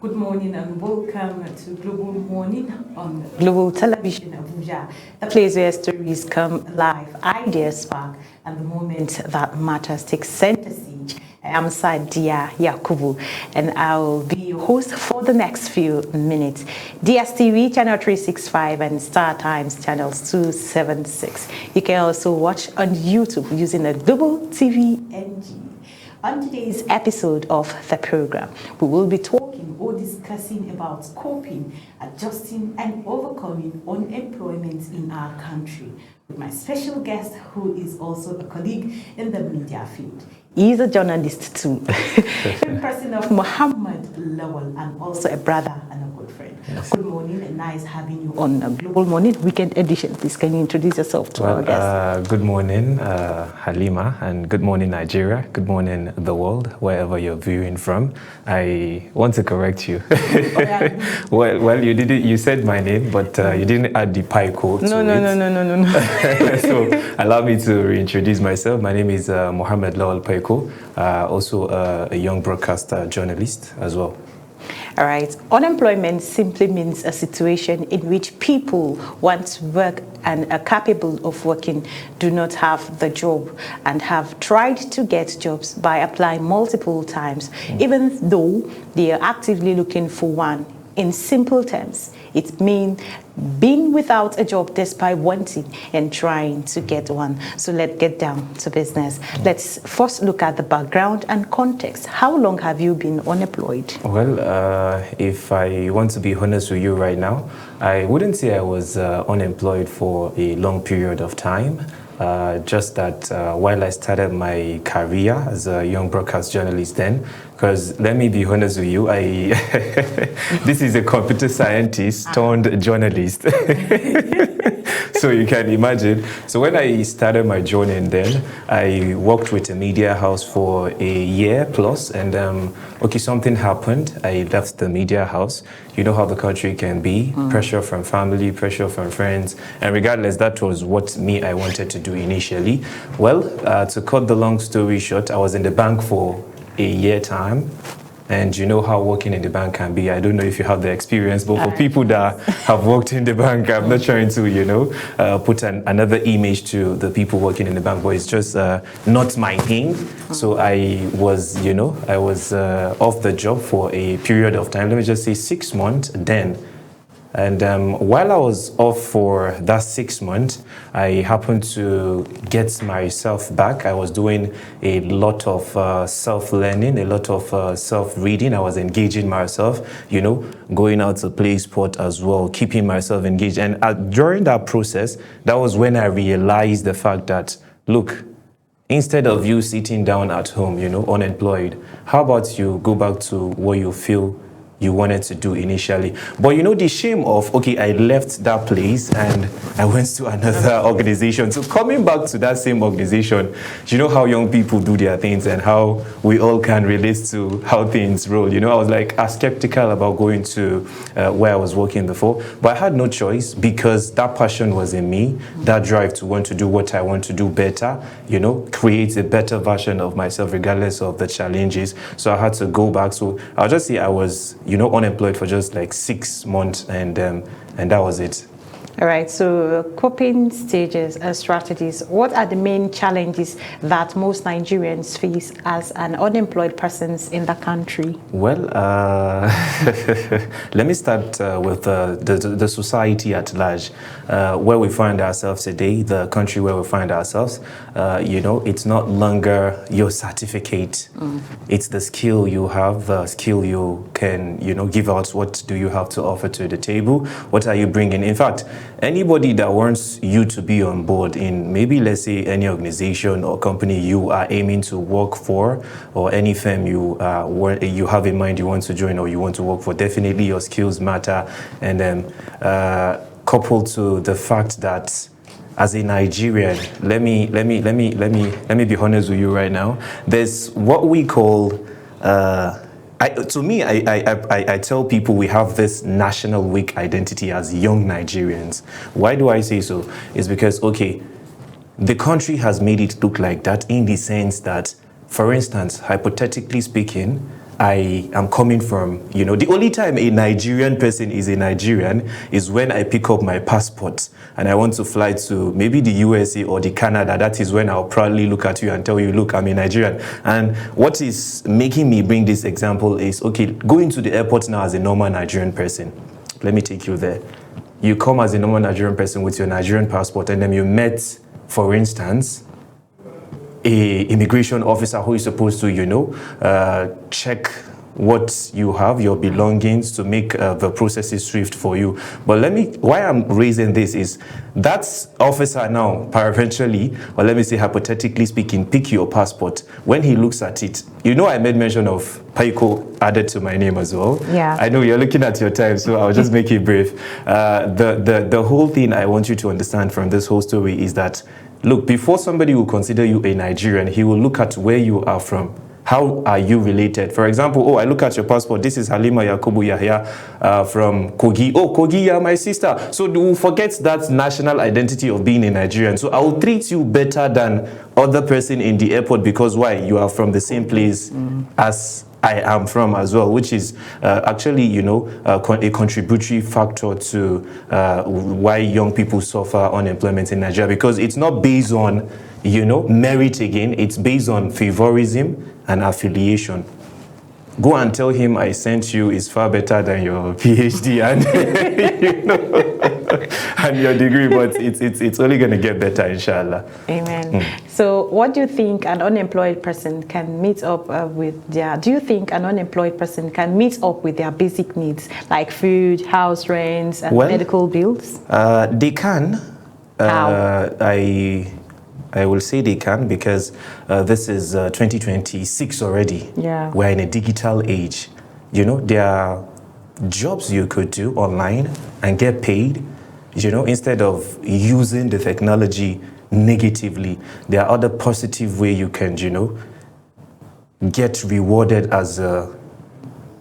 Good morning and welcome to Global Morning on Global Television Abuja, the place where stories come alive, ideas spark, and the moment that matters takes center stage. I'm Sadia Yakubu, and I'll be your host for the next few minutes. DSTV channel 365 and Star Times channels 276. You can also watch on YouTube using the Global TV NG. On today's episode of the program, we will be talking or discussing about coping, adjusting, and overcoming unemployment in our country with my special guest, who is also a colleague in the media field. He is a journalist too, in person of Muhammad LAWAL, and also a brother and a good friend. Yes. Good morning, and nice having you on Global Morning Weekend Edition. Please, can you introduce yourself to our guests? Good morning, Halima, and good morning, Nigeria. Good morning, the world, wherever you're viewing from. I want to correct you. well, you did it. You said my name, but you didn't add the Paiko to it. So allow me to reintroduce myself. My name is Muhammad LAWAL Paiko, also a young broadcaster journalist as well. All right. Unemployment simply means a situation in which people want to work and are capable of working do not have the job and have tried to get jobs by applying multiple times, even though they are actively looking for one. In simple terms, it means being without a job despite wanting and trying to get one. So let's get down to business. Let's first look at the background and context. How long have you been unemployed? Well, if I want to be honest with you right now, I wouldn't say I was unemployed for a long period of time. Just that while I started my career as a young broadcast journalist then, because let me be honest with you, this is a computer scientist turned journalist. So you can imagine. So when I started my journey then, I worked with a media house for a year plus, and okay, something happened. I left the media house. You know how the country can be, pressure from family, pressure from friends, and regardless, that was what I wanted to do initially. Well, to cut the long story short, I was in the bank for a year time. And you know how working in the bank can be. I don't know if you have the experience, but for people that have worked in the bank, I'm not trying to, put another image to the people working in the bank, but it's just not my thing. So I was, off the job for a period of time. Let me just say 6 months then. And while I was off for that 6 months, I happened to get myself back. I was doing a lot of self-learning, a lot of self-reading. I was engaging myself, going out to play sport as well, keeping myself engaged. And during that process, that was when I realized the fact that, look, instead of you sitting down at home, unemployed, how about you go back to what you feel you wanted to do initially? But the shame of, okay, I left that place and I went to another organization. So coming back to that same organization, you know how young people do their things and how we all can relate to how things roll. I was like skeptical about going to where I was working before, but I had no choice because that passion was in me, that drive to want to do what I want to do better, create a better version of myself regardless of the challenges. So I had to go back. So I'll just say I was unemployed for just like 6 months, and that was it. All right, so coping stages and strategies. What are the main challenges that most Nigerians face as an unemployed persons in the country? Well, let me start with the society at large, where we find ourselves today, the country where we find ourselves. It's not longer your certificate. It's the skill you have, the skill you can, give out. What do you have to offer to the table? What are you bringing? In fact, anybody that wants you to be on board in maybe, let's say, any organization or company you are aiming to work for, or any firm you have in mind you want to join or you want to work for, definitely your skills matter. And then coupled to the fact that as a Nigerian, let me be honest with you right now. There's what we call I tell people we have this national weak identity as young Nigerians. Why do I say so? It's because, okay, the country has made it look like that in the sense that, for instance, hypothetically speaking, I am coming from. You know, the only time a Nigerian person is a Nigerian is when I pick up my passport and I want to fly to maybe the USA or the Canada. That is when I'll proudly look at you and tell you, look, I'm a Nigerian. And what is making me bring this example is, okay, going to the airport now as a normal Nigerian person. Let me take you there. You come as a normal Nigerian person with your Nigerian passport, and then you met, for instance, a immigration officer who is supposed to, you know, check what you have, your belongings, to make the processes swift for you. But why I'm raising this is that officer now, paraventurally, or let me say hypothetically speaking, pick your passport. When he looks at it, you know, I made mention of Paiko added to my name as well. Yeah. I know you're looking at your time, so I'll just make it brief. The whole thing I want you to understand from this whole story is that, look, before somebody will consider you a Nigerian, he will look at where you are from. How are you related? For example, I look at your passport. This is Halima Yakubu Yahya from Kogi. Oh, Kogi, you're my sister. So do we forget that national identity of being a Nigerian? So I will treat you better than other person in the airport because why? You are from the same place as I am from as well, which is actually, you know, a contributory factor to why young people suffer unemployment in Nigeria, because it's not based on, you know, merit again. It's based on favorism and affiliation. Go and tell him I sent you is far better than your PhD and, you know, and your degree, but it's only going to get better, inshallah. Amen. So what do you think an unemployed person can meet up with their, do you think an unemployed person can meet up with their basic needs, like food, house rents, and medical bills? They can. How? I will say they can, because this is 2026 already. Yeah. We're in a digital age. You know, there are jobs you could do online and get paid, you know, instead of using the technology negatively. There are other positive ways you can, you know, get rewarded as a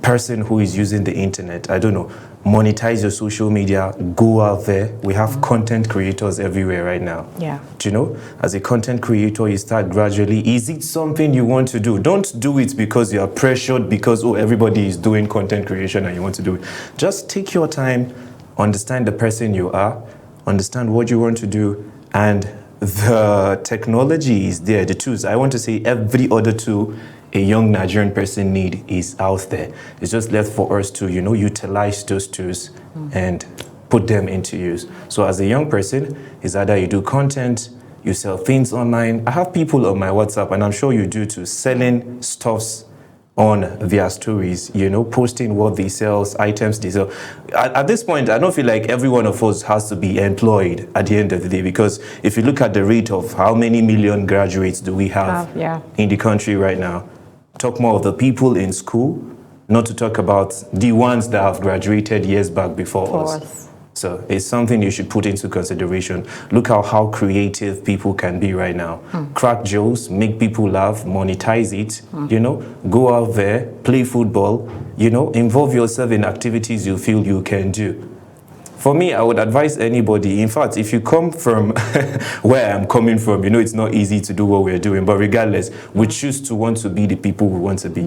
person who is using the internet. I don't know, monetize your social media, go out there. We have content creators everywhere right now. Yeah. Do you know, as a content creator, you start gradually. Is it something you want to do? Don't do it because you are pressured because, oh, everybody is doing content creation and you want to do it. Just take your time, understand the person you are, understand what you want to do, and the technology is there, the tools. I want to say every other tool a young Nigerian person need is out there. It's just left for us to, you know, utilize those tools and put them into use. So as a young person, it's either you do content, you sell things online. I have people on my WhatsApp, and I'm sure you do too, selling stuffs on their stories, you know, posting what they sell, items they sell. At this point, I don't feel like every one of us has to be employed at the end of the day, because if you look at the rate of how many million graduates do we have in the country right now, talk more of the people in school, not to talk about the ones that have graduated years back before us. So it's something you should put into consideration. Look how creative people can be right now. Crack jokes, make people laugh, monetize it, you know, go out there, play football, you know, involve yourself in activities you feel you can do. For me, I would advise anybody, in fact, if you come from where I'm coming from, you know, it's not easy to do what we're doing, but regardless, we choose to want to be the people we want to be.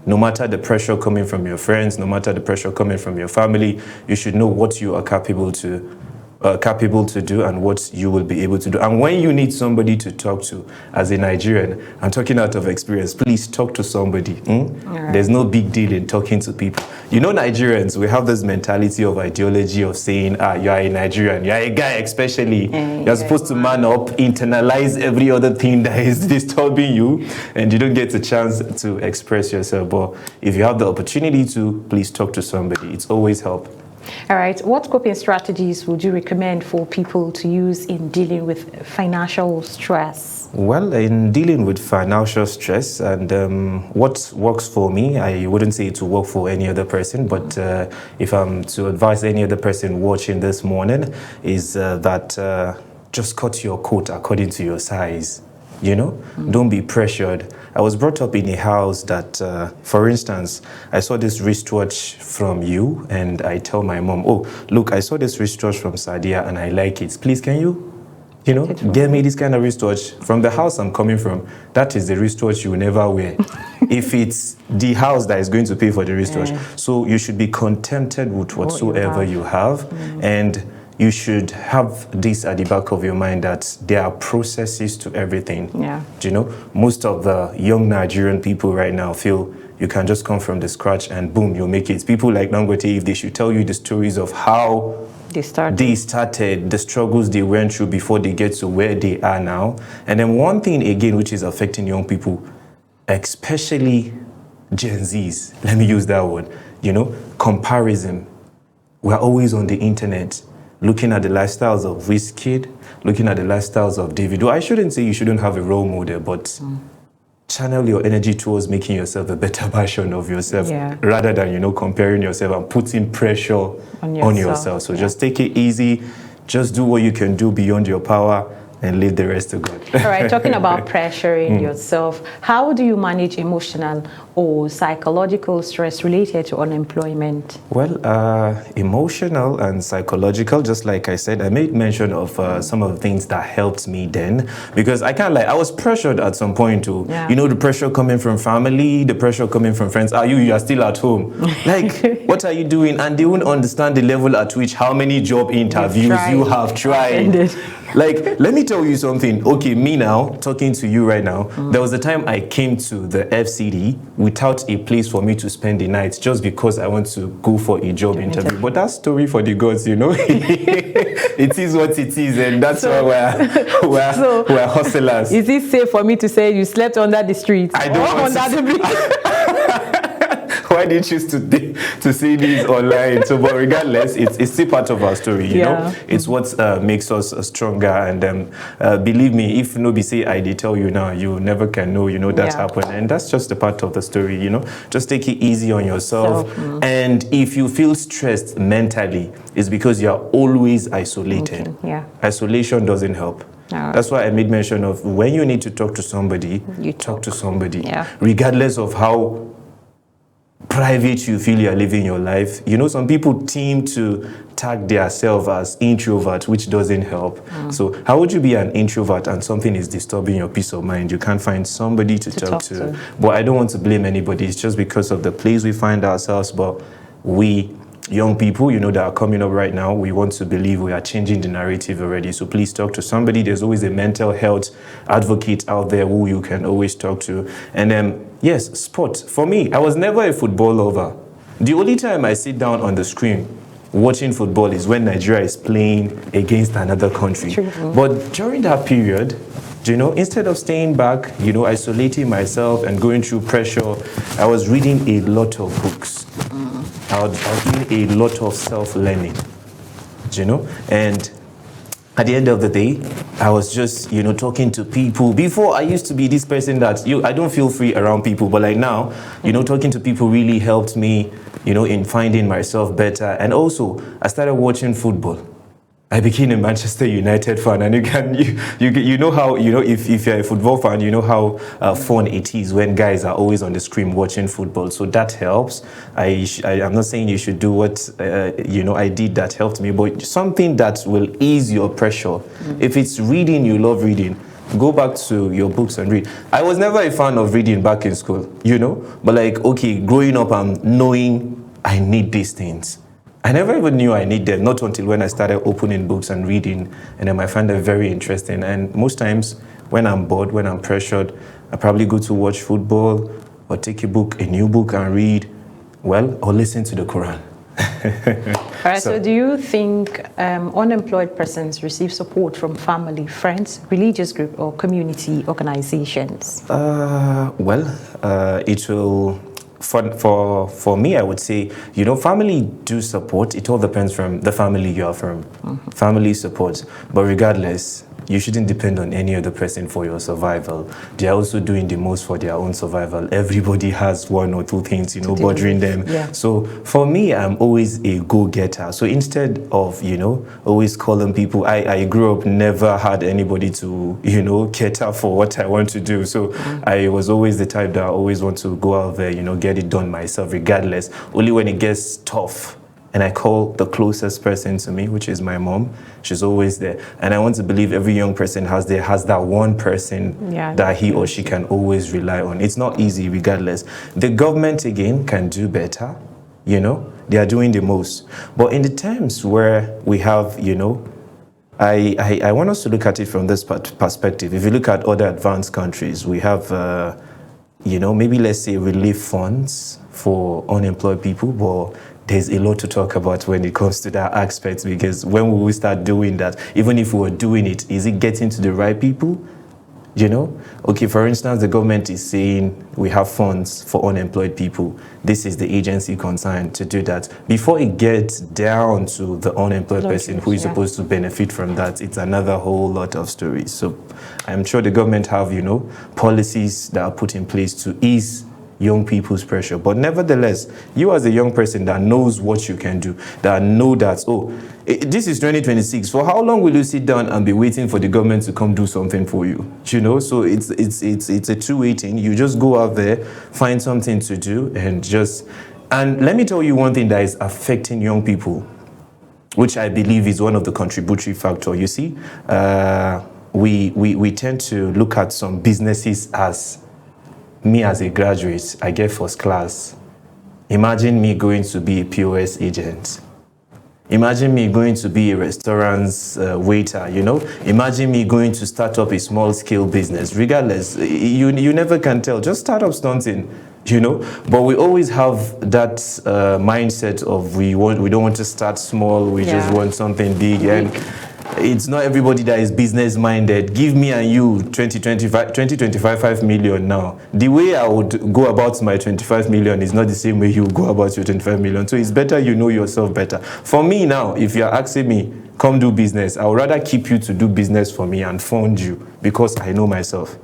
No matter the pressure coming from your friends, no matter the pressure coming from your family, you should know what you are capable to do and what you will be able to do. And when you need somebody to talk to as a Nigerian, I'm talking out of experience, please talk to somebody. Right. There's no big deal in talking to people. You know, Nigerians, we have this mentality of ideology of saying, you are a Nigerian, you are a guy especially, you're supposed to man up, internalize every other thing that is disturbing you, and you don't get a chance to express yourself. But if you have the opportunity to, please talk to somebody. It's always help. All right. What coping strategies would you recommend for people to use in dealing with financial stress? Well, in dealing with financial stress, and what works for me, I wouldn't say it will work for any other person, but if I'm to advise any other person watching this morning, is that just cut your coat according to your size. You know, don't be pressured. I was brought up in a house that, for instance, I saw this wristwatch from you, and I tell my mom, oh, look, I saw this wristwatch from Sadia and I like it. Please, can you You know, get me this kind of wristwatch. From the house I'm coming from, that is the wristwatch you will never wear. If it's the house that is going to pay for the wristwatch. So you should be contented with whatsoever you have. And you should have this at the back of your mind that there are processes to everything. Yeah. Do you know, most of the young Nigerian people right now feel you can just come from the scratch and boom, you'll make it. People like Dangote, if they should tell you the stories of how they started, the struggles they went through before they get to where they are now. And then one thing again, which is affecting young people, especially Gen Zs, let me use that word, you know, comparison. We're always on the internet, looking at the lifestyles of Wizkid, looking at the lifestyles of Davido. I shouldn't say you shouldn't have a role model, but channel your energy towards making yourself a better version of yourself rather than, you know, comparing yourself and putting pressure on yourself. So just take it easy. Just do what you can do beyond your power and leave the rest to God. All right, talking about pressuring yourself, how do you manage emotional or psychological stress related to unemployment? Well, emotional and psychological, just like I said, I made mention of some of the things that helped me then, because I can't lie, I was pressured at some point too. You know, the pressure coming from family, the pressure coming from friends. You are still at home. Like, what are you doing? And they won't understand the level at which how many job interviews you have tried. Like, let me tell you something. Okay, me now, talking to you right now, there was a time I came to the FCD without a place for me to spend the night just because I want to go for a job interview. But that's story for the gods, you know. It is what it is, and that's why we're hustlers. Is it safe for me to say you slept under the street? I don't want under the bridge? Why did you choose to see this online? So, but regardless, it's still part of our story, you know. It's what makes us stronger. And believe me, if nobody say I did tell you now, you never can know, you know, that happened. And that's just a part of the story, you know. Just take it easy on yourself. And if you feel stressed mentally, it's because you're always isolated. Isolation doesn't help. That's why I made mention of when you need to talk to somebody, you talk to somebody, regardless of how private you feel you're living your life. You know, some people seem to tag themselves as introvert, which doesn't help. So how would you be an introvert and something is disturbing your peace of mind? You can't find somebody to talk to. But I don't want to blame anybody. It's just because of the place we find ourselves. But we young people, you know, that are coming up right now, we want to believe we are changing the narrative already. So please talk to somebody. There's always a mental health advocate out there who you can always talk to. And yes, sport. For me, I was never a football lover. The only time I sit down on the screen watching football is when Nigeria is playing against another country. But during that period, you know, instead of staying back, you know, isolating myself and going through pressure, I was reading a lot of books. I was doing a lot of self-learning, you know, and at the end of the day, I was just, you know, talking to people. Before, I used to be this person that I don't feel free around people, but like now, you know, talking to people really helped me, you know, in finding myself better. And also, I started watching football. I became a Manchester United fan, and you know how, you know, if you're a football fan, you know how fun it is when guys are always on the screen watching football. So that helps. I'm not saying you should do what you know I did that helped me, but something that will ease your pressure. If it's reading, you love reading, go back to your books and read. I was never a fan of reading back in school, you know, but like, okay, growing up and knowing I need these things. I never even knew I need them, not until when I started opening books and reading, and then I find them very interesting. And most times, when I'm bored, when I'm pressured, I probably go to watch football or take a new book and read, well, or listen to the Quran. All right, so do you think unemployed persons receive support from family, friends, religious group, or community organizations? It will... For me, I would say, you know, family do support. It all depends from the family you are from. Family supports. But regardless, you shouldn't depend on any other person for your survival. They are also doing the most for their own survival. Everybody has one or two things, you know, bothering them. So for me, I'm always a go-getter. So instead of, you know, always calling people, I grew up, never had anybody to, you know, cater for what I want to do. So I was always the type that I always want to go out there, you know, get it done myself regardless. Only when it gets tough and I call the closest person to me, which is my mom. She's always there. And I want to believe every young person has that one person that he or she can always rely on. It's not easy regardless. The government, again, can do better. You know, they are doing the most. But in the times where we have, you know, I want us to look at it from this perspective. If you look at other advanced countries, we have, you know, maybe let's say relief funds for unemployed people, but there's a lot to talk about when it comes to that aspect, because when we will start doing that, even if we were doing it, is it getting to the right people? You know, okay, for instance, the government is saying we have funds for unemployed people. This is the agency concerned to do that. Before it gets down to the unemployed person who is supposed to benefit from that, it's another whole lot of stories. So I'm sure the government have, you know, policies that are put in place to ease young people's pressure. But nevertheless, you as a young person that knows what you can do, that know that, this is 2026. For how long will you sit down and be waiting for the government to come do something for you? You know, so it's a two-way thing. You just go out there, find something to do, and let me tell you one thing that is affecting young people, which I believe is one of the contributory factor. You see, we tend to look at some businesses as, me as a graduate, I get first class. Imagine me going to be a POS agent. Imagine me going to be a restaurant's waiter, you know. Imagine me going to start up a small-scale business. Regardless, you never can tell. Just start up something, you know. But we always have that mindset of we don't want to start small. We just want something big. And it's not everybody that is business minded. Give me and you 25 million now. The way I would go about my 25 million is not the same way you go about your 25 million. So it's better you know yourself better. For me now, if you're asking me, come do business, I would rather keep you to do business for me and fund you because I know myself.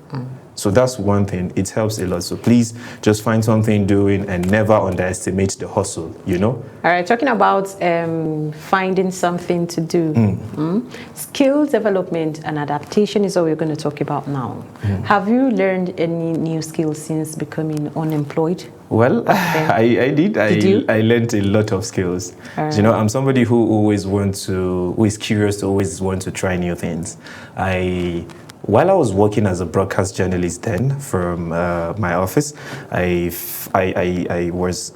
So that's one thing. It helps a lot. So please just find something doing and never underestimate the hustle, you know? All right, talking about finding something to do. Skill development and adaptation is what we're going to talk about now. Have you learned any new skills since becoming unemployed? Well, I did. I learned a lot of skills. You know, I'm somebody who is curious, to always want to try new things. While I was working as a broadcast journalist then from my office, I was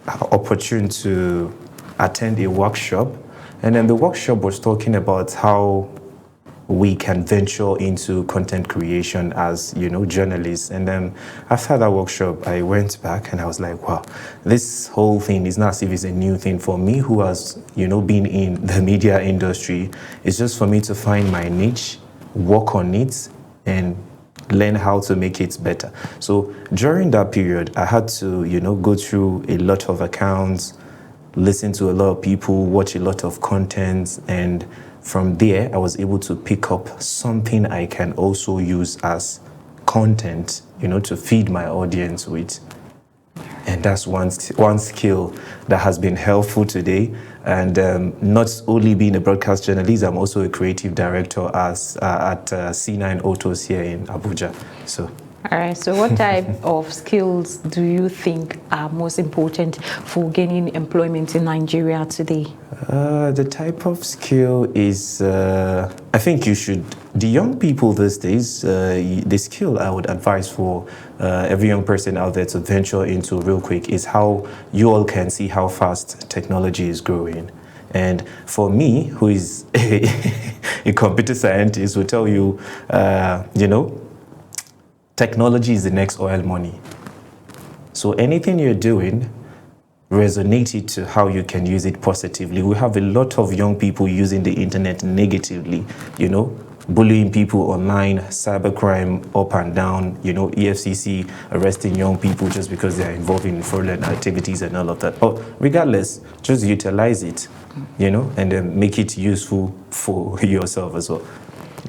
opportune to attend a workshop, and then the workshop was talking about how we can venture into content creation as, you know, journalists. And then after that workshop, I went back and I was like, wow, this whole thing is not as if it's a new thing for me who has, you know, been in the media industry. It's just for me to find my niche, work on it, and learn how to make it better. So during that period, I had to, you know, go through a lot of accounts, listen to a lot of people, watch a lot of content, and from there, I was able to pick up something I can also use as content, you know, to feed my audience with. And that's one skill that has been helpful today. And not only being a broadcast journalist, I'm also a creative director at C9 Autos here in Abuja. So. All right, so what type of skills do you think are most important for gaining employment in Nigeria today? The type of skill is, I think the young people these days, the skill I would advise for every young person out there to venture into real quick is how you all can see how fast technology is growing. And for me, who is a computer scientist, will tell you, you know, technology is the next oil money. So anything you're doing, resonate it to how you can use it positively. We have a lot of young people using the internet negatively, you know, bullying people online, cybercrime up and down, you know, EFCC arresting young people just because they are involved in fraudulent activities and all of that. But regardless, just utilize it, you know, and then make it useful for yourself as well.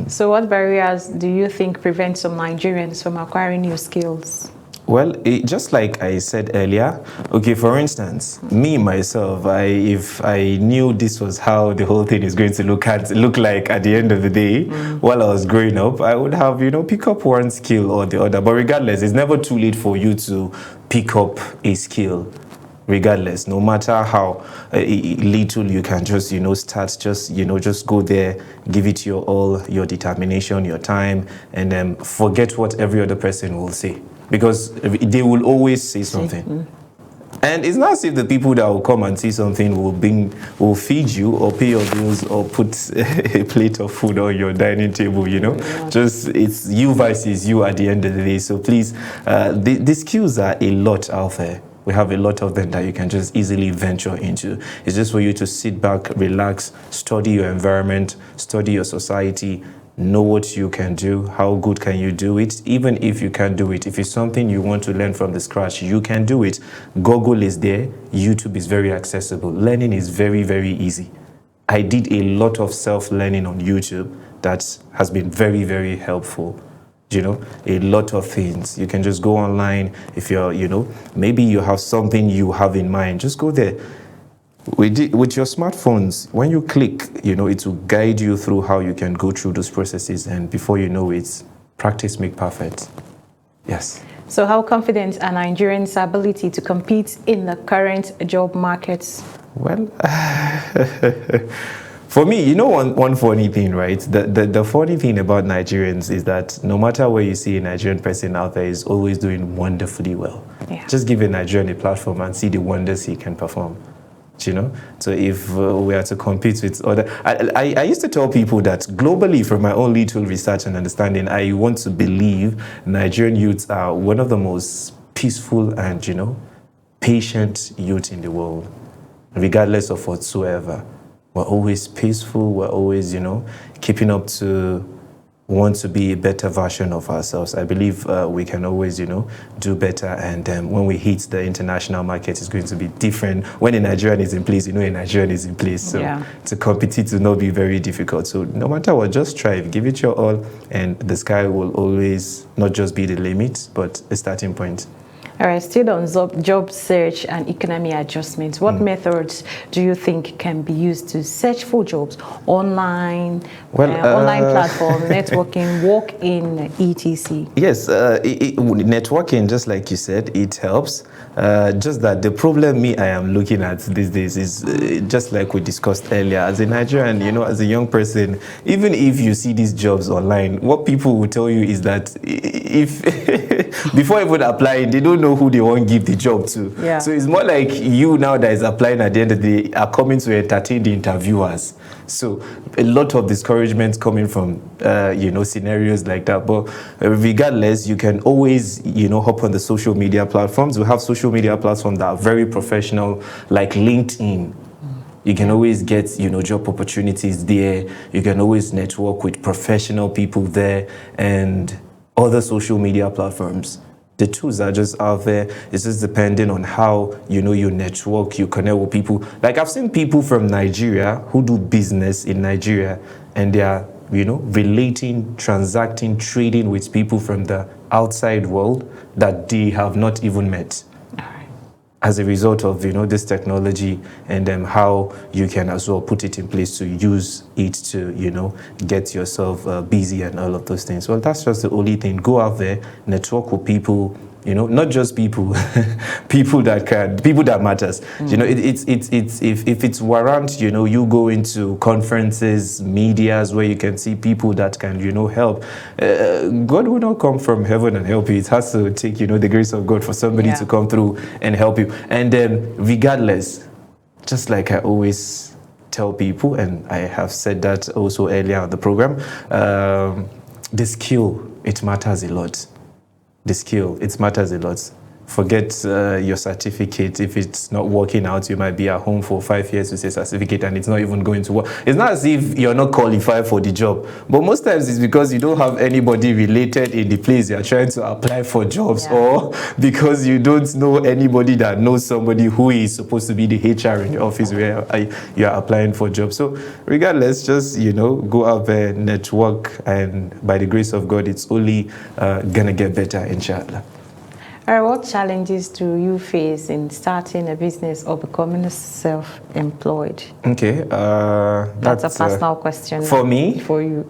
So what barriers do you think prevent some Nigerians from acquiring new skills? Well, just like I said earlier, okay, for instance, me, myself, if I knew this was how the whole thing is going to look like at the end of the day, while I was growing up, I would have, you know, pick up one skill or the other. But regardless, it's never too late for you to pick up a skill. regardless, no matter how little you can just, start, just go there, give it your all, your determination, your time, and then forget what every other person will say, because they will always say something. And it's not as if the people that will come and see something will feed you or pay your bills or put a plate of food on your dining table, Yeah. Just it's you versus you at the end of the day. So please, the skills are a lot out there. We have a lot of them that you can just easily venture into. It's just for you to sit back, relax, study your environment, study your society, know what you can do, how good can you do it. Even if you can't do it, if it's something you want to learn from the scratch, you can do it. Google is there. YouTube is very accessible. Learning is very, very easy. I did a lot of self-learning on YouTube that has been very, very helpful. A lot of things. You can just go online. If you're, maybe you have something you have in mind, just go there. With your smartphones, when you click, it will guide you through how you can go through those processes. And before you know it, practice makes perfect. Yes. So how confident are Nigerians' ability to compete in the current job markets? Well, for me, one funny thing, right? The funny thing about Nigerians is that no matter where you see a Nigerian person out there is always doing wonderfully well. Yeah. Just give a Nigerian a platform and see the wonders he can perform. So if we are to compete with other, I used to tell people that globally, from my own little research and understanding, I want to believe Nigerian youths are one of the most peaceful and, patient youth in the world, regardless of whatsoever. We're always peaceful. We're always, keeping up to want to be a better version of ourselves. I believe we can always, do better. And when we hit the international market, it's going to be different. When a Nigerian is in place, a Nigerian is in place. So to compete, it will not be very difficult. So no matter what, just strive, give it your all, and the sky will always not just be the limit, but a starting point. All right, still on job search and economy adjustments, what methods do you think can be used to search for jobs? Online, online platform, networking, walk-in, etc.? Yes, networking, just like you said, it helps. Just that the problem I am looking at these days is just like we discussed earlier. As a Nigerian, as a young person, even if you see these jobs online, what people will tell you is that if before even applying, they don't know who they want to give the job to. Yeah. So it's more like you now that is applying at the end of the day are coming to entertain the interviewers. So a lot of discouragement coming from, scenarios like that. But regardless, you can always, hop on the social media platforms. We have social media platforms that are very professional, like LinkedIn. You can always get, job opportunities there. You can always network with professional people there and other social media platforms. The tools are just out there. It's just depending on how, you network, you connect with people. Like I've seen people from Nigeria who do business in Nigeria and they are, relating, transacting, trading with people from the outside world that they have not even met. As a result of, this technology and how you can as well put it in place to use it to, get yourself busy and all of those things. Well, that's just the only thing. Go out there, network with people, not just people, people that matters. It's if it's warrant, you go into conferences, medias where you can see people that can, help. God will not come from heaven and help you. It has to take, the grace of God for somebody to come through and help you. And then regardless, just like I always tell people, and I have said that also earlier on the program, the skill, it matters a lot. The skill, it matters a lot. Forget your certificate. If it's not working out, you might be at home for 5 years with a certificate and it's not even going to work. It's not as if you're not qualified for the job, but most times it's because you don't have anybody related in the place you're trying to apply for jobs, or because you don't know anybody that knows somebody who is supposed to be the HR in the office where you're applying for jobs. So regardless, just, go out there, network, and by the grace of God, it's only gonna get better, inshallah. All right, what challenges do you face in starting a business or becoming self-employed? Okay, that's a personal question. For me? For you.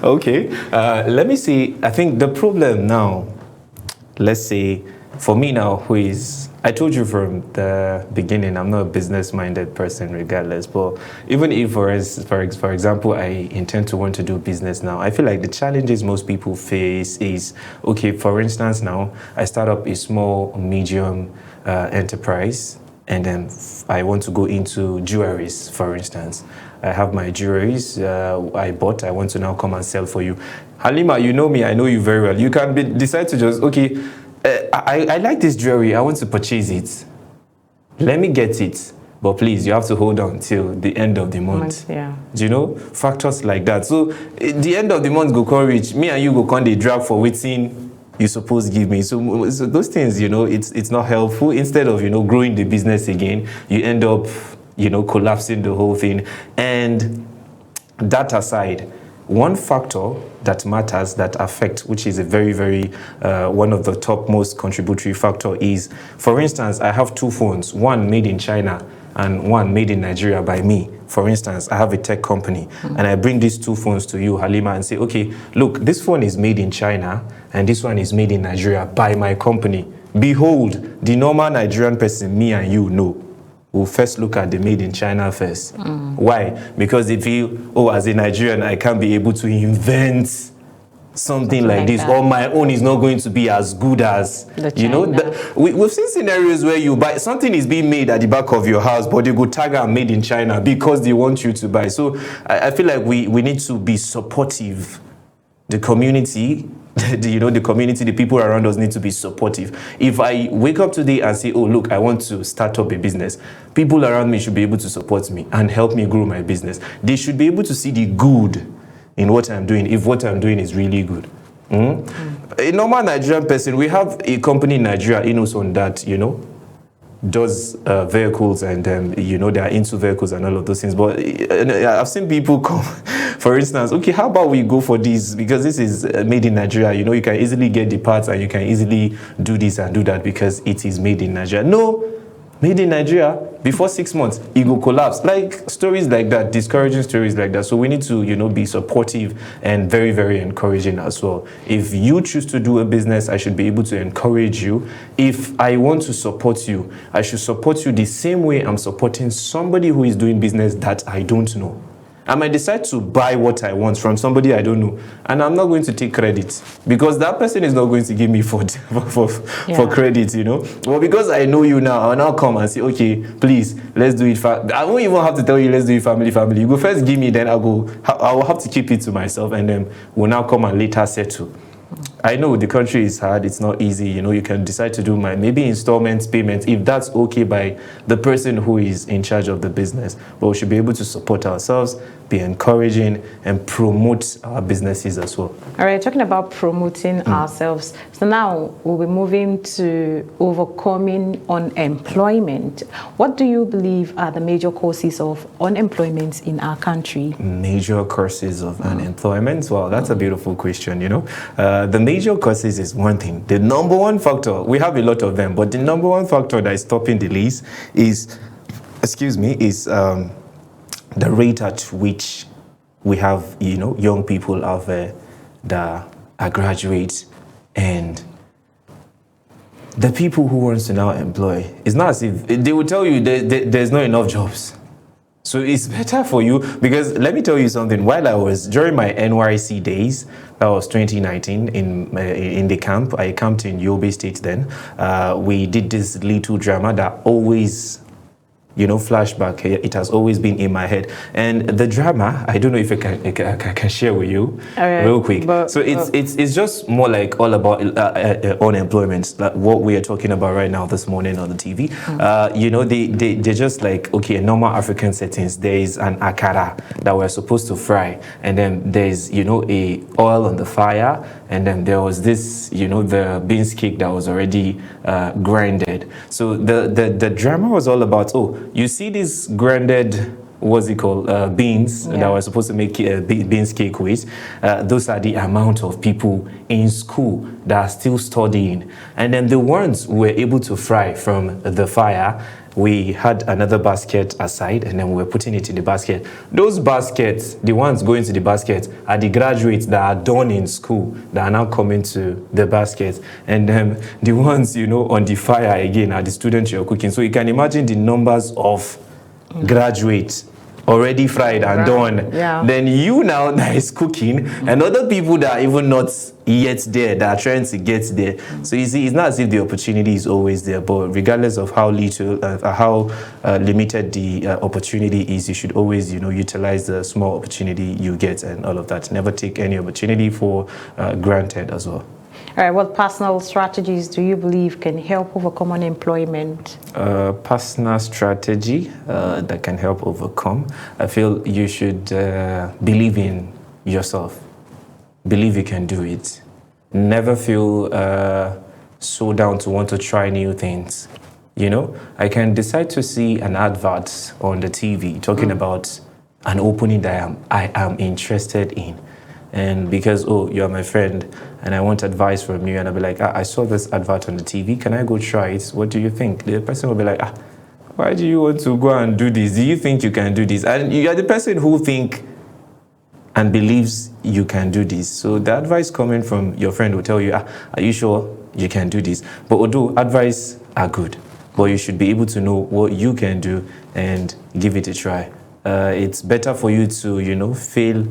Okay, let me see. I think the problem now, let's say for me now, I told you from the beginning, I'm not a business-minded person regardless, but even if, for example, I intend to want to do business now, I feel like the challenges most people face is, okay, for instance, now, I start up a small, medium enterprise, and then I want to go into jewelries, for instance. I have my jewelries I bought, I want to now come and sell for you. Halima, you know me, I know you very well. You can decide to just, okay, I like this jewelry, I want to purchase it. Let me get it. But please, you have to hold on till the end of the month. Yeah. Do you know? Factors like that. So, the end of the month go come reach. Me and you go come, they drag for waiting you suppose give me. So those things, you know, it's not helpful. Instead of, you know, growing the business again, you end up, you know, collapsing the whole thing. And that aside, one factor that matters, that affects, which is a very, very, one of the top most contributory factor is, for instance, I have two phones, one made in China and one made in Nigeria by me. For instance, I have a tech company and I bring these two phones to you, Halima, and say, okay, look, this phone is made in China and this one is made in Nigeria by my company. Behold, the normal Nigerian person, me and you know, we'll first look at the made in China first. Why? Because they feel, oh, as a Nigerian, I can't be able to invent something like this, or my own is not going to be as good as, you know. We've seen scenarios where you buy, something is being made at the back of your house, but they go tag and made in China because they want you to buy. So I feel like we need to be supportive. The community, the community, the people around us need to be supportive. If I wake up today and say, oh, look, I want to start up a business, people around me should be able to support me and help me grow my business. They should be able to see the good in what I'm doing, if what I'm doing is really good. A normal Nigerian person, we have a company in Nigeria, Innoson, that, you know, does vehicles and, you know, they are into vehicles and all of those things. But I've seen people come, for instance, okay, how about we go for this? Because this is made in Nigeria, you know, you can easily get the parts and you can easily do this and do that because it is made in Nigeria. No, made in Nigeria, before 6 months, it will collapse. Like stories like that, discouraging stories like that. So we need to, you know, be supportive and very, very encouraging as well. If you choose to do a business, I should be able to encourage you. If I want to support you, I should support you the same way I'm supporting somebody who is doing business that I don't know. I might decide to buy what I want from somebody I don't know, and I'm not going to take credit because that person is not going to give me for credit, you know. Well, because I know you now, I'll now come and say, okay, please, let's do it. I won't even have to tell you, let's do it family. You go first give me, then I will have to keep it to myself, and then we'll now come and later settle. I know the country is hard, it's not easy, you know, you can decide to do maybe installments, payments, if that's okay by the person who is in charge of the business. But we should be able to support ourselves, be encouraging, and promote our businesses as well. All right, talking about promoting ourselves. So now we'll be moving to overcoming unemployment. What do you believe are the major causes of unemployment in our country? Major causes of unemployment? Well, that's a beautiful question, you know. The major causes is one thing. The number one factor, we have a lot of them, but the number one factor that is topping the list is, the rate at which we have, you know, young people out there that are graduates, and the people who wants to now employ, it's not as if they will tell you there's not enough jobs. So it's better for you, because let me tell you something. While I was during my NYC days, that was 2019, in the camp, I camped in Yobe State then. We did this little drama that always, you know, flashback. It has always been in my head. And the drama, I don't know if I can share with you real quick. So it's just more like all about unemployment, like what we are talking about right now this morning on the TV. You know, they're just like, okay, in normal African settings, there is an akara that we're supposed to fry. And then there's, you know, a oil on the fire. And then there was this, you know, the beans cake that was already grinded. So the drama was all about, oh, you see this grinded what's it called, beans that we're supposed to make beans cake with. Those are the amount of people in school that are still studying. And then the ones we were able to fry from the fire, we had another basket aside, and then we were putting it in the basket. Those baskets, the ones going to the basket, are the graduates that are done in school that are now coming to the basket. And then the ones, on the fire again are the students you're cooking. So you can imagine the numbers of graduates already fried and done. Then you now that is cooking, and other people that are even not yet there, that are trying to get there. So you see, it's not as if the opportunity is always there, but regardless of how little, how limited the opportunity is, you should always, utilize the small opportunity you get and all of that. Never take any opportunity for granted as well. All right, what personal strategies do you believe can help overcome unemployment? Personal strategy that can help overcome. I feel you should believe in yourself. Believe you can do it. Never feel so down to want to try new things. I can decide to see an advert on the TV talking about an opening that I am interested in. And because, you're my friend and I want advice from you, and I'll be like, I saw this advert on the TV, can I go try it? What do you think? The person will be like, why do you want to go and do this? Do you think you can do this? And you are the person who think and believes you can do this. So the advice coming from your friend will tell you, are you sure you can do this? But although advice are good, but you should be able to know what you can do and give it a try. It's better for you to, fail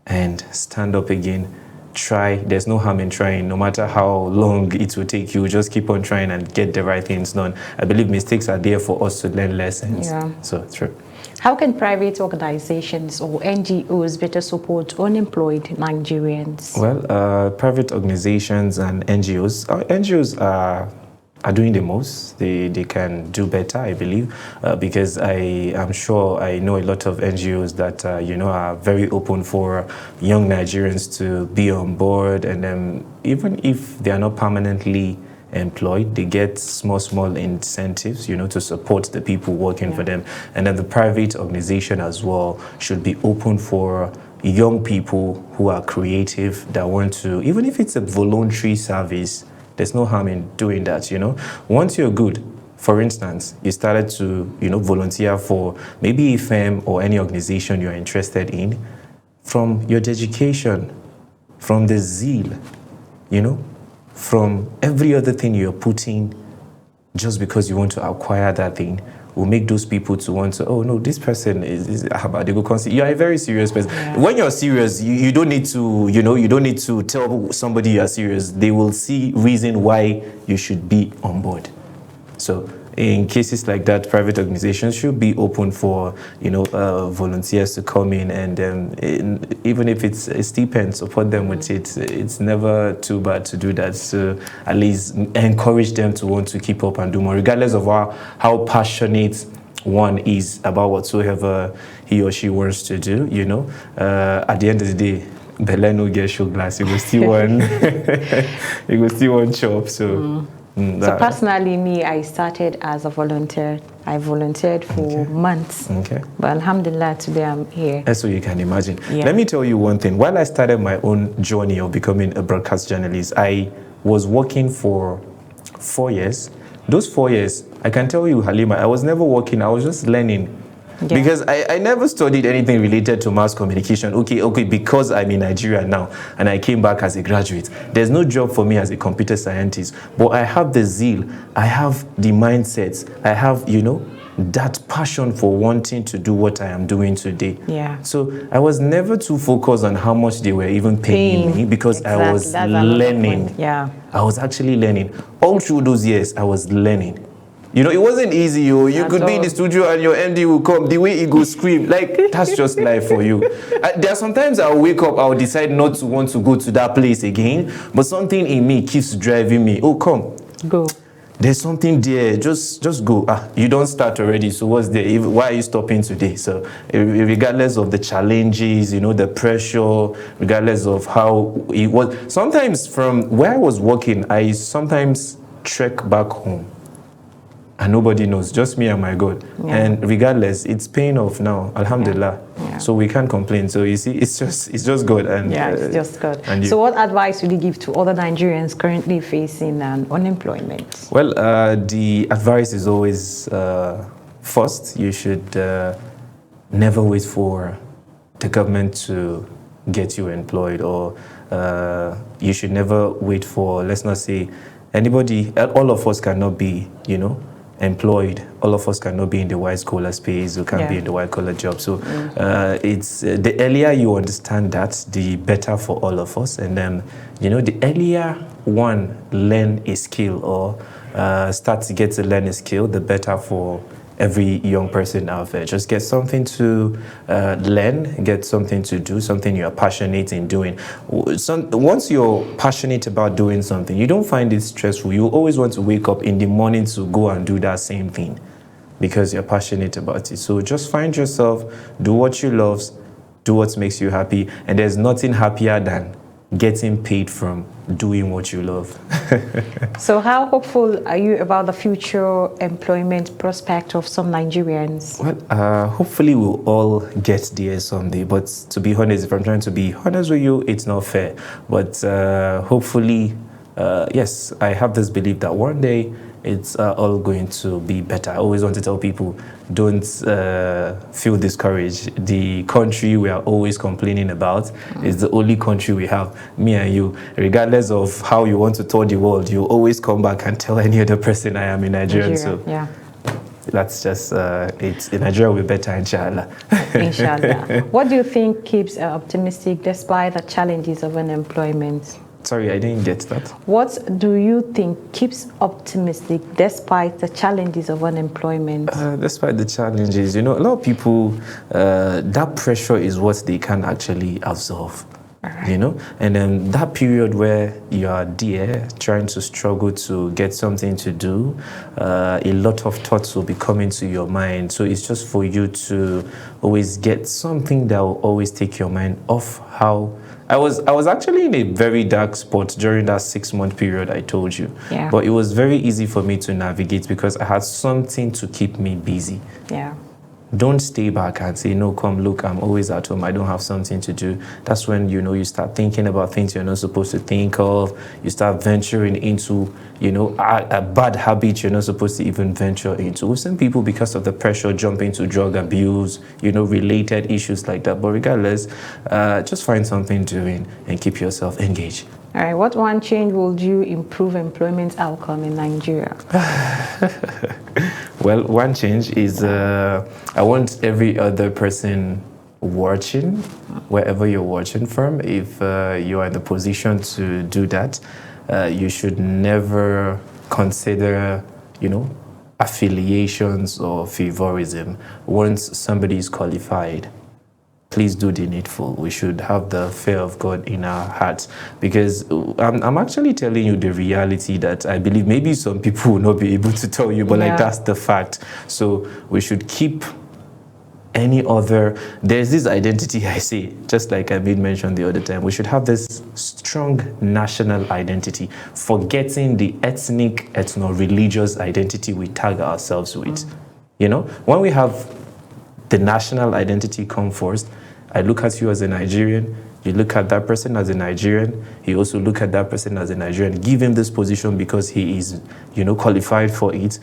and stand up again. Try. There's no harm in trying. No matter how long it will take you, just keep on trying and get the right things done. I believe mistakes are there for us to learn lessons. So true. How can private organizations or NGOs better support unemployed Nigerians? Well, private organizations and NGOs are doing the most. They can do better, I believe, because I am sure I know a lot of NGOs that are very open for young Nigerians to be on board, and even if they are not permanently employed, they get small incentives, to support the people working for them. And then the private organization as well should be open for young people who are creative, that want to, even if it's a voluntary service, there's no harm in doing that, Once you're good, for instance, you started to, volunteer for maybe a firm or any organization you're interested in, from your dedication, from the zeal, from every other thing you're putting, just because you want to acquire that thing, will make those people to want to, oh no, this person is about they go consider. You're a very serious person. When you're serious, you don't need to, you don't need to tell somebody you're serious. They will see reason why you should be on board. So in cases like that, private organizations should be open for, volunteers to come in, and even if it's a stipend, support them with it. It's never too bad to do that. So at least encourage them to want to keep up and do more, regardless of how passionate one is about whatsoever he or she wants to do. At the end of the day, Bella no get show glass. It was still one. It was still one chop. So. So personally, me, I started as a volunteer. I volunteered for months. But alhamdulillah, today I'm here. That's what you can imagine. Let me tell you one thing. While I started my own journey of becoming a broadcast journalist, I was working for 4 years. Those 4 years, I can tell you, Halima, I was never working. I was just learning. Because I never studied anything related to mass communication. Okay, because I'm in Nigeria now and I came back as a graduate. There's no job for me as a computer scientist, but I have the zeal, I have the mindset, I have, that passion for wanting to do what I am doing today. So I was never too focused on how much they were even paying me, because I was learning. I was actually learning. All through those years, I was learning. It wasn't easy. You could be in the studio and your MD will come. The way he go scream, like, that's just life for you. There are sometimes I'll wake up, I'll decide not to want to go to that place again, but something in me keeps driving me. Oh, come. Go. There's something there. Just go. You don't start already, so what's there? Why are you stopping today? So regardless of the challenges, the pressure, regardless of how it was. Sometimes from where I was working, I sometimes trek back home. and nobody knows, just me and my God. Yeah. And regardless, it's paying off now, alhamdulillah. Yeah. So we can't complain. So you see, it's just good. And yeah, it's just good. And so what advice would you give to other Nigerians currently facing unemployment? Well, the advice is always, first, you should never wait for the government to get you employed, or you should never wait for, let's not say, anybody, all of us cannot be, employed. All of us cannot be in the white collar space, we can't be in the white collar job. So it's the earlier you understand that, the better for all of us. And then, the earlier one learn a skill or start to get to learn a skill, the better for every young person out there. Just get something to learn, get something to do, something you're passionate in doing. Once you're passionate about doing something, you don't find it stressful. You always want to wake up in the morning to go and do that same thing because you're passionate about it. So just find yourself, do what you love, do what makes you happy, and there's nothing happier than getting paid from doing what you love. So how hopeful are you about the future employment prospect of some Nigerians? Well, hopefully we'll all get there someday. But to be honest, if I'm trying to be honest with you, it's not fair. But hopefully, yes, I have this belief that one day it's all going to be better. I always want to tell people, don't feel discouraged. The country we are always complaining about is the only country we have, me and you. Regardless of how you want to tour the world, you always come back and tell any other person I am in Nigeria. So yeah. That's just, it's in Nigeria we're better, inshallah. Inshallah. What do you think keeps optimistic despite the challenges of unemployment? Sorry, I didn't get that. What do you think keeps optimistic despite the challenges of unemployment? Despite the challenges, a lot of people, that pressure is what they can actually absorb. Right. And then that period where you are there trying to struggle to get something to do, a lot of thoughts will be coming to your mind. So it's just for you to always get something that will always take your mind off how I was actually in a very dark spot during that 6-month period I told you. Yeah. But it was very easy for me to navigate because I had something to keep me busy. Yeah. Don't stay back and say, no, come, look, I'm always at home. I don't have something to do. That's when, you start thinking about things you're not supposed to think of. You start venturing into, a bad habit you're not supposed to even venture into. We've seen people, because of the pressure, jump into drug abuse, related issues like that. But regardless, just find something doing and keep yourself engaged. All right. What one change would you improve employment outcome in Nigeria? Well, one change is I want every other person watching, wherever you're watching from, if you are in the position to do that, you should never consider, affiliations or favorism. Once somebody is qualified, please do the needful. We should have the fear of God in our hearts, because I'm actually telling you the reality that I believe maybe some people will not be able to tell you, but that's the fact. So we should keep there's this identity, I say, just like I made mention the other time, we should have this strong national identity, forgetting the ethnic, ethno-religious identity we tag ourselves with. When we have the national identity come first, I look at you as a Nigerian, you look at that person as a Nigerian, he also look at that person as a Nigerian, give him this position because he is, qualified for it,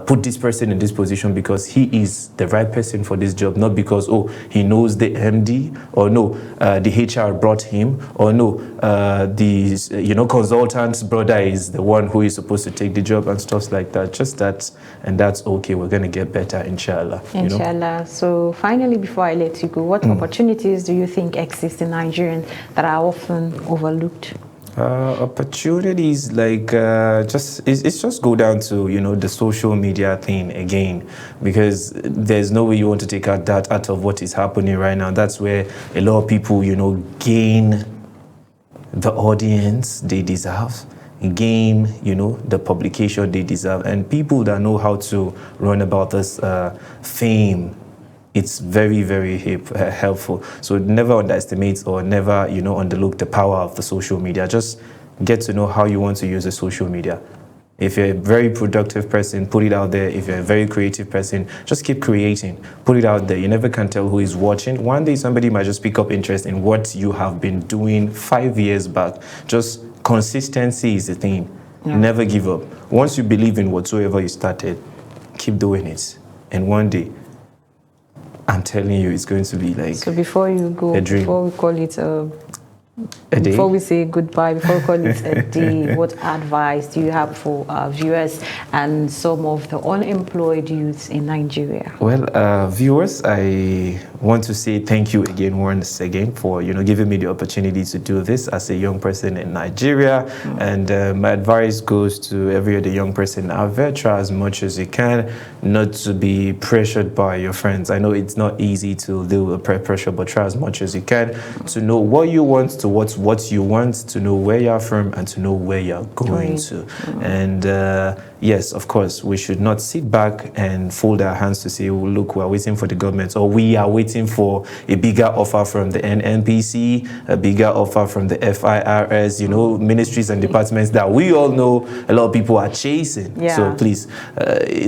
put this person in this position because he is the right person for this job, not because, he knows the MD, or no, the HR brought him, or no, the, consultant's brother is the one who is supposed to take the job and stuff like that. Just that, and that's okay. We're going to get better, inshallah. Inshallah. So finally, before I let you go, what opportunities do you think exist in Nigeria that are often overlooked? Opportunities like it's just go down to the social media thing again, because there's no way you want to take out that out of what is happening right now. That's where a lot of people gain the audience they deserve, gain the publication they deserve, and people that know how to run about this fame, it's very, very helpful. So never underestimate or never, underlook the power of the social media. Just get to know how you want to use the social media. If you're a very productive person, put it out there. If you're a very creative person, just keep creating. Put it out there. You never can tell who is watching. One day somebody might just pick up interest in what you have been doing 5 years back. Just consistency is the thing. Yeah. Never give up. Once you believe in whatsoever you started, keep doing it. And one day, I'm telling you, it's going to be like so before you go, a dream. Before we call it a day? Before we say goodbye, before we call it a day, what advice do you have for viewers and some of the unemployed youths in Nigeria? Well, viewers, I want to say thank you again, once again, for giving me the opportunity to do this as a young person in Nigeria. And my advice goes to every other young person out there: try as much as you can not to be pressured by your friends. I know it's not easy to deal with pressure, but try as much as you can to know what you want, to what you want, to know where you're from, and to know where you're going to. And yes, of course, we should not sit back and fold our hands to say, oh, look, we're waiting for the government, or we are waiting for a bigger offer from the NNPC, a bigger offer from the FIRS, ministries and departments that we all know a lot of people are chasing. Yeah. So please,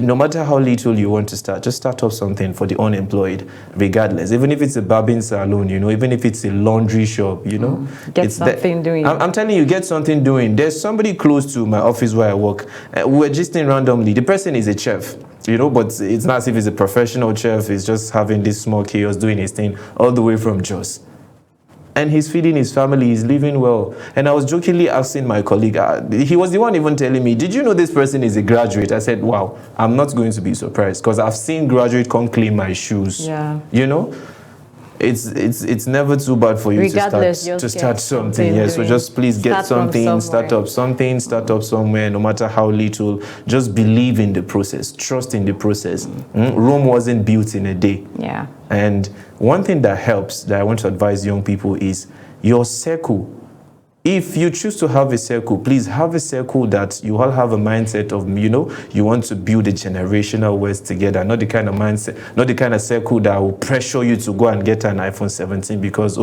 no matter how little you want to start, just start up something for the unemployed, regardless. Even if it's a barbing salon, even if it's a laundry shop, Get something doing. I'm telling you, get something doing. There's somebody close to my office where I work. We're just in randomly. The person is a chef, but it's not as if he's a professional chef. He's just having this small chaos, doing his thing all the way from Jos. And he's feeding his family, he's living well. And I was jokingly asking my colleague, he was the one even telling me, did you know this person is a graduate? I said, wow, I'm not going to be surprised, because I've seen graduate come clean my shoes. Yeah. It's never too bad for you to start something. Yeah, so just please get something, start up somewhere, no matter how little. Just believe in the process, trust in the process. Rome wasn't built in a day. Yeah. And one thing that helps, that I want to advise young people, is your circle. If you choose to have a circle, please have a circle that you all have a mindset of, you want to build a generational wealth together, not the kind of mindset, not the kind of circle that will pressure you to go and get an iPhone 17 because,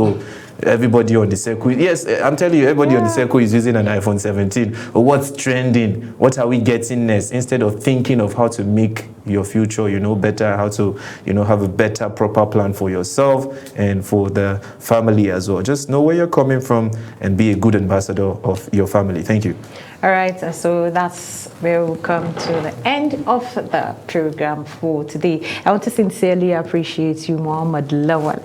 everybody on the circle, yes, I'm telling you, everybody on the circle is using an iPhone 17. But what's trending? What are we getting next? Instead of thinking of how to make your future, better, how to, have a better, proper plan for yourself and for the family as well. Just know where you're coming from and be a good ambassador of your family. Thank you. All right, so that's where we'll come to the end of the program for today. I want to sincerely appreciate you, Muhammad Lawal.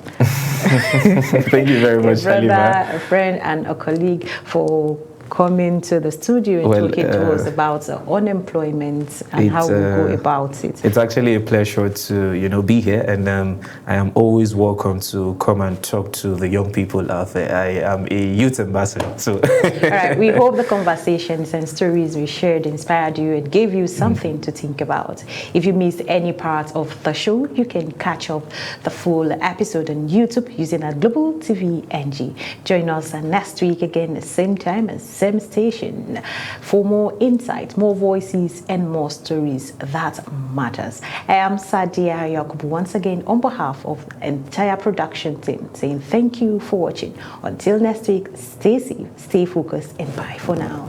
Thank you very much, brother, Halima. a friend, and a colleague for coming to the studio and talking to us about unemployment and how we go about it. It's actually a pleasure to be here, and I am always welcome to come and talk to the young people out there. I am a youth ambassador. So all right, we hope the conversations and stories we shared inspired you and gave you something to think about. If you missed any part of the show, you can catch up the full episode on YouTube using our Global TV NG. Join us next week again, the same time as same station, for more insight, more voices, and more stories that matters. I am Sadia Yakubu, once again on behalf of the entire production team, saying thank you for watching. Until next week, stay safe, stay focused, and bye for now.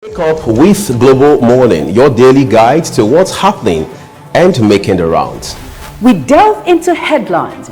Wake up with Global Morning, your daily guide to what's happening and making the rounds. We delve into headlines,